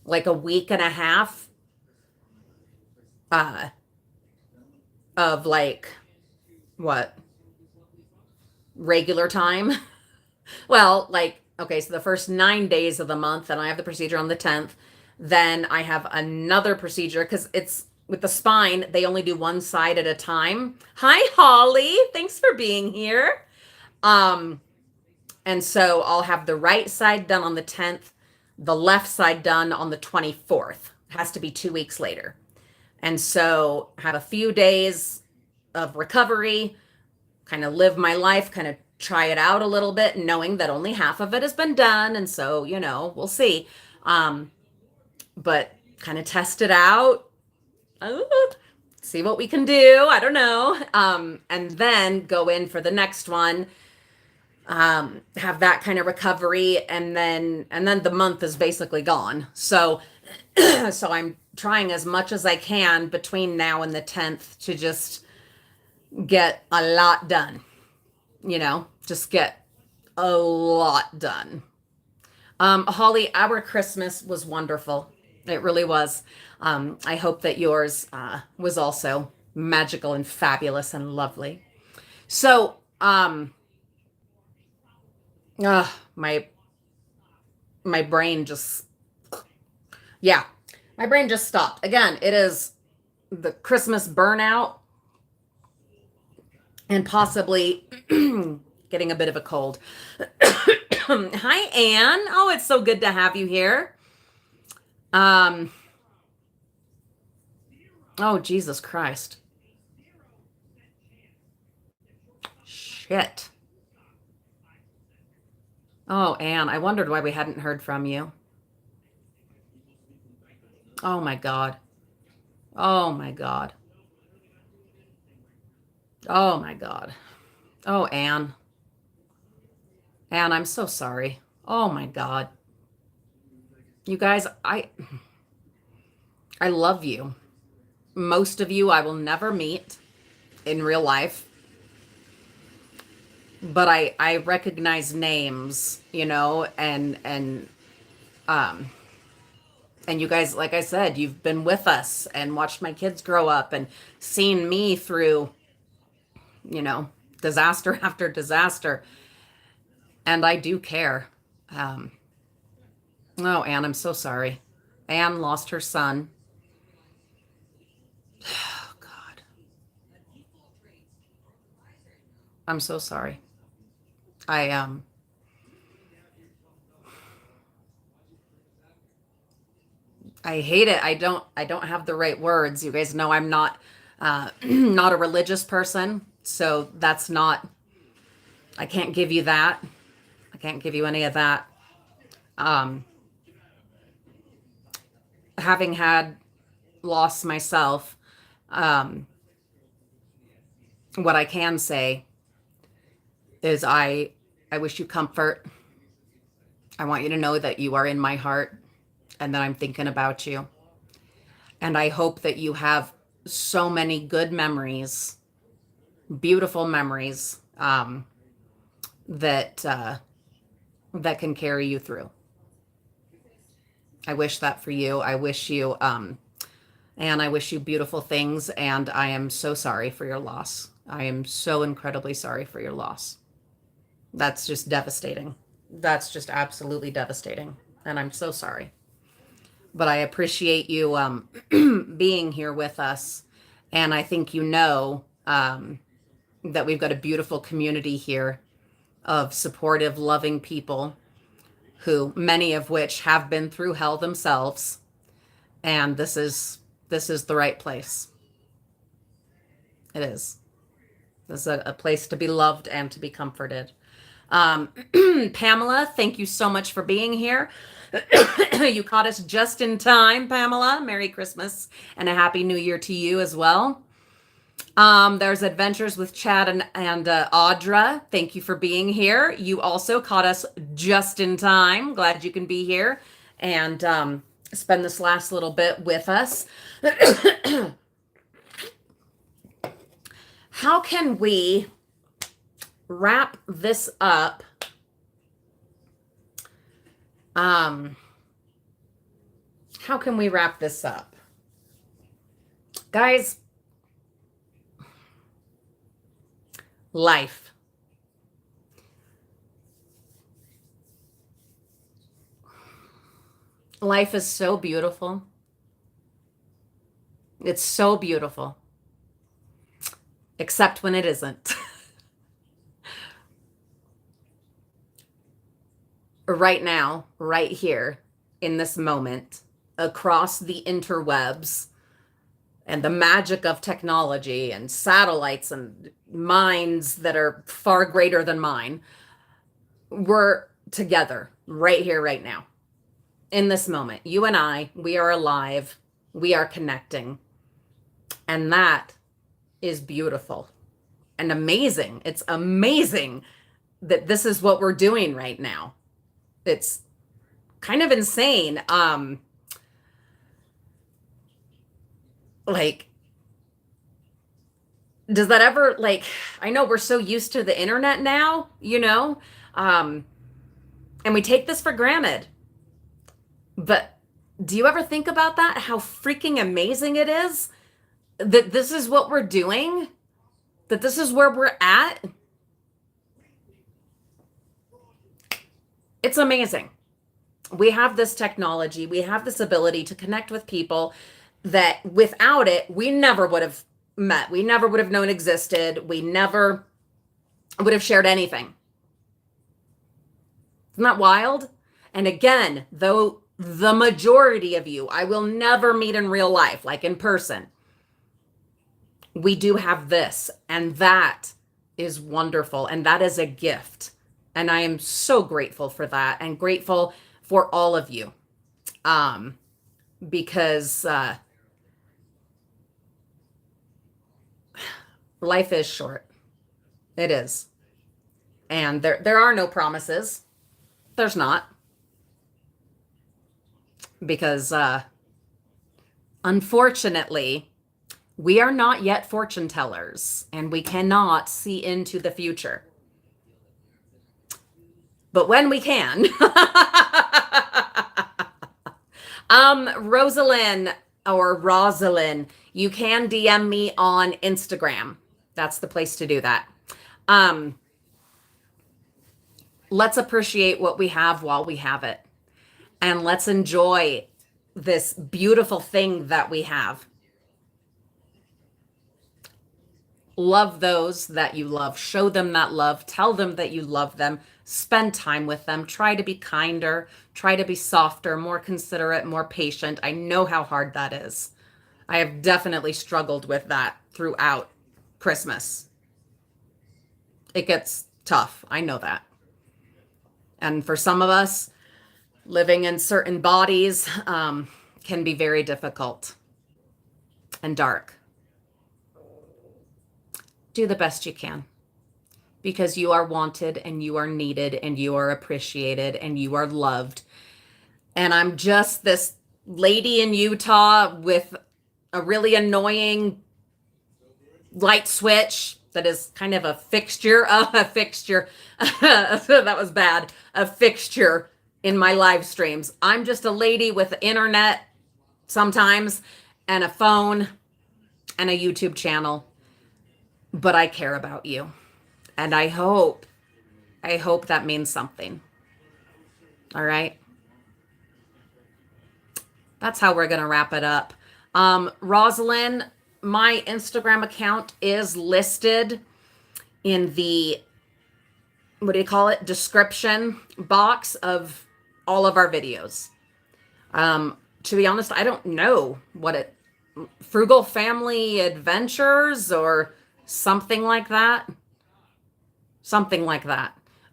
like a week and a half of like, what, regular time. Well, like, okay, so the first 9 days of the month, and I have the procedure on the 10th. Then I have another procedure because it's with the spine, they only do one side at a time. Hi, Holly. Thanks for being here. And so I'll have the right side done on the 10th, the left side done on the 24th. It has to be 2 weeks later. And so have a few days of recovery, kind of live my life, kind of try it out a little bit, knowing that only half of it has been done. And so, we'll see. But kind of test it out, see what we can do. I don't know. And then go in for the next one, have that kind of recovery. And then the month is basically gone. So, so I'm trying as much as I can between now and the 10th to just get a lot done, just get a lot done. Holly, our Christmas was wonderful. It really was. I hope that yours was also magical and fabulous and lovely. So, my brain just, yeah, my brain just stopped. Again, it is the Christmas burnout and possibly getting a bit of a cold. Hi, Anne. Oh, it's so good to have you here. Oh, Jesus Christ. Shit. Oh, Anne, I wondered why we hadn't heard from you. Oh my God. Oh my God. Oh my God. Oh, Anne. Anne, I'm so sorry. Oh my God. You guys, I love you. Most of you I will never meet in real life, but I recognize names, um and you guys, like I said, you've been with us and watched my kids grow up and seen me through, you know, disaster after disaster, and I do care. Um oh, Anne, I'm so sorry. Anne lost her son. Oh God. I'm so sorry. I I hate it. I don't have the right words. You guys know I'm not not a religious person, so that's not I can't give you that. I can't give you any of that. Um Having had loss myself, um what I can say is I wish you comfort. I want you to know that you are in my heart and that I'm thinking about you. And I hope that you have so many good memories, beautiful memories, that can carry you through. I wish that for you. I wish you, and I wish you beautiful things. And I am so sorry for your loss. I am so incredibly sorry for your loss. That's just devastating. That's just absolutely devastating. And I'm so sorry. But I appreciate you being here with us. And I think that we've got a beautiful community here of supportive, loving people who many of which have been through hell themselves. And this is the right place. It is. This is a place to be loved and to be comforted. Um, Pamela, thank you so much for being here. You caught us just in time, Pamela. Merry Christmas and a Happy New Year to you as well. There's Adventures with Chad and Audra. Thank you for being here. You also caught us just in time. Glad you can be here and spend this last little bit with us. How can we wrap this up? How can we wrap this up? Guys, life. Life is so beautiful. It's so beautiful. Except when it isn't. Right now, right here, in this moment, across the interwebs and the magic of technology and satellites and minds that are far greater than mine, we're together right here, right now, in this moment. You and I, we are alive, we are connecting. And that is beautiful and amazing. It's amazing that this is what we're doing right now. It's kind of insane. Like, does that ever, like, I know we're so used to the internet now, and we take this for granted. But do you ever think about that? How freaking amazing it is that this is what we're doing? That this is where we're at? It's amazing. We have this technology, we have this ability to connect with people that without it, we never would have met. We never would have known existed. We never would have shared anything. Isn't that wild? And again, though the majority of you I will never meet in real life, like in person, we do have this, and that is wonderful. And that is a gift. And I am so grateful for that and grateful for all of you. Because life is short. It is. And there are no promises. There's not. because unfortunately, we are not yet fortune tellers and we cannot see into the future. But when we can, Rosalind or Rosalind, you can DM me on Instagram. That's the place to do that. Let's appreciate what we have while we have it. And let's enjoy this beautiful thing that we have. Love those that you love. Show them that love. Tell them that you love them. Spend time with them. Try to be kinder. Try to be softer, more considerate, more patient. I know how hard that is. I have definitely struggled with that throughout Christmas. It gets tough. I know that. And for some of us, living in certain bodies can be very difficult and dark. Do the best you can, because you are wanted and you are needed and you are appreciated and you are loved. And I'm just this lady in Utah with a really annoying light switch that is kind of a fixture, that was bad, a fixture in my live streams. I'm just a lady with internet sometimes and a phone and a YouTube channel. But I care about you. And I hope that means something. All right. That's how we're going to wrap it up. Rosalind, my Instagram account is listed in the, what do you call it? Description box of all of our videos. To be honest, I don't know what Frugal Family Adventures or something like that.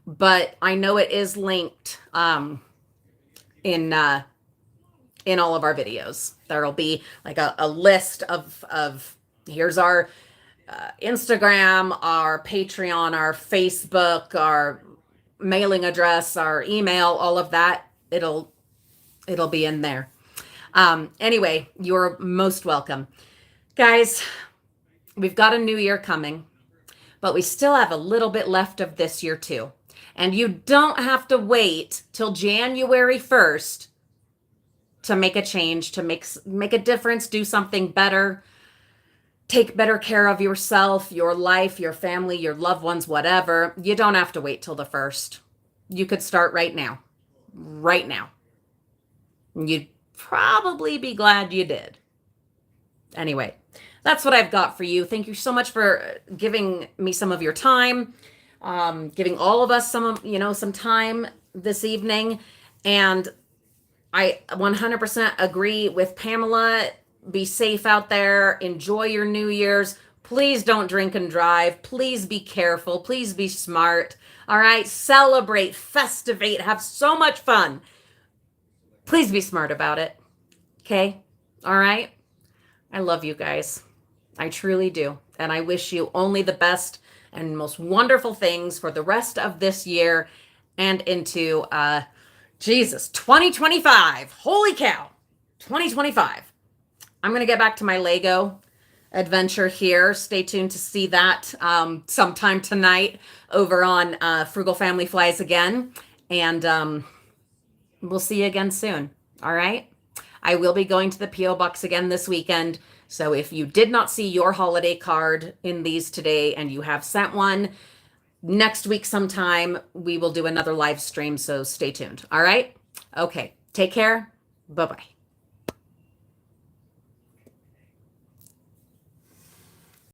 But I know it is linked in all of our videos. There'll be like a list of here's our Instagram, our Patreon, our Facebook, our mailing address, our email, all of that. It'll be in there. Anyway, you're most welcome. Guys, we've got a new year coming, but we still have a little bit left of this year too. And you don't have to wait till January 1st to make a change, to make a difference, do something better, take better care of yourself, your life, your family, your loved ones, whatever. You don't have to wait till the 1st. You could start right now. Right now. You'd probably be glad you did. Anyway, that's what I've got for you. Thank you so much for giving me some of your time, giving all of us some time this evening. And I 100% agree with Pamela. Be safe out there. Enjoy your New Year's. Please don't drink and drive. Please be careful. Please be smart. All right. Celebrate, festivate, have so much fun. Please be smart about it. Okay. All right. I love you guys. I truly do. And I wish you only the best and most wonderful things for the rest of this year and into 2025. Holy cow. 2025. I'm going to get back to my Lego adventure here. Stay tuned to see that sometime tonight over on Frugal Family Flies again. And we'll see you again soon. All right. I will be going to the P.O. Box again this weekend. So if you did not see your holiday card in these today and you have sent one, next week sometime we will do another live stream. So stay tuned. All right. Okay. Take care. Bye-bye.